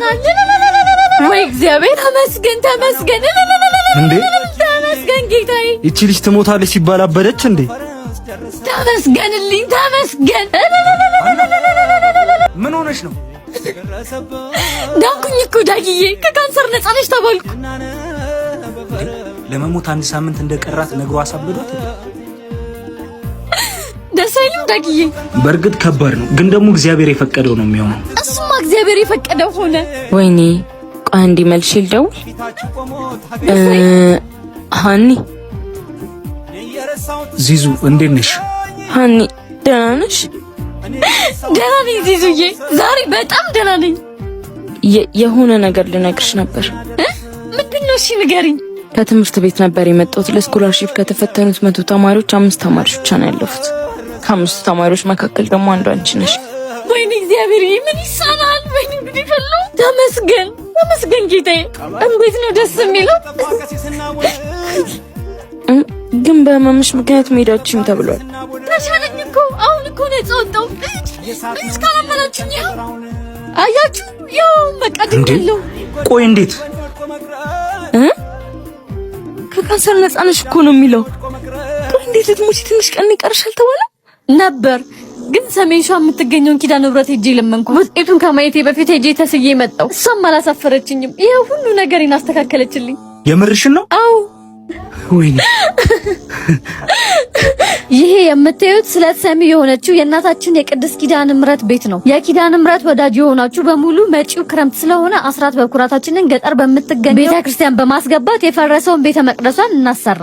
ይሳናል? ወይ እግዚአብሔር ተመስገን ተመስገን እንዴ ተመስገን ጌታዬ። እቺ ልጅ ትሞታለች ሲባል አበደች እንዴ? ተመስገንልኝ ተመስገን። ምን ሆነሽ ነው? ዳንኩኝ እኮ ዳጊዬ፣ ከካንሰር ነፃ ነሽ ተባልኩ። ለመሞት አንድ ሳምንት እንደቀራት ነግሮ አሳብዷት። ደስ አይልም ዳጊዬ? በእርግጥ ከባድ ነው፣ ግን ደግሞ እግዚአብሔር የፈቀደው ነው የሚሆነው። እሱማ እግዚአብሔር የፈቀደው ሆነ። ወይኔ ቆይ አንዴ መልሼ ልደውል። ሃኒ ዚዙ እንዴት ነሽ? ሃኒ ደህና ነሽ? ደህና ነኝ ዚዙዬ፣ ዛሬ በጣም ደህና ነኝ። የሆነ ነገር ልነግርሽ ነበር። ምንድን ነው? እሺ ንገሪኝ። ከትምህርት ቤት ነበር የመጣሁት። ለስኮላርሺፕ ከተፈተኑት 100 ተማሪዎች 5 ተማሪዎች ብቻ ነው ያለፉት። ከ5 ተማሪዎች መካከል ደግሞ አንዷ አንቺ ነሽ። ወይኔ እግዚአብሔር ምን ይሳናል? ወይኔ እንግዲህ ፈሎ ተመስገን ተመስገን ጌታዬ። እንዴት ነው ደስ የሚለው። ግን በህመምሽ ምክንያት መሄዳችሁም ተብሏል። ተሻለኝ እኮ አሁን እኮ ነው የጸወጣው። እስካላመናችሁኝ ያው አያችሁ፣ ያው መቀድኛለሁ። ቆይ እንዴት ከካንሰር ነፃ ነሽ እኮ ነው የሚለው። ቆይ እንዴት ልትሞቺ ትንሽ ቀን ይቀርሻል ተባለ ነበር። ግን ሰሜን ሸዋ የምትገኘውን ኪዳነ ምህረት ሄጄ ለመንኩ። ውጤቱን ከማየቴ በፊት ሄጄ ተስዬ መጣሁ። እሷም አላሳፈረችኝም። ይሄ ሁሉ ነገር እናስተካከለችልኝ። የምርሽን ነው? አዎ። ወይኔ ይሄ የምታዩት ስለተሰሚ የሆነችው የእናታችን የቅድስት ኪዳነ ምህረት ቤት ነው። የኪዳነ ምህረት ወዳጅ የሆናችሁ በሙሉ መጪው ክረምት ስለሆነ አስራት በኩራታችንን ገጠር በምትገኘው ቤተክርስቲያን በማስገባት የፈረሰውን ቤተ መቅደሷን እናሰራ።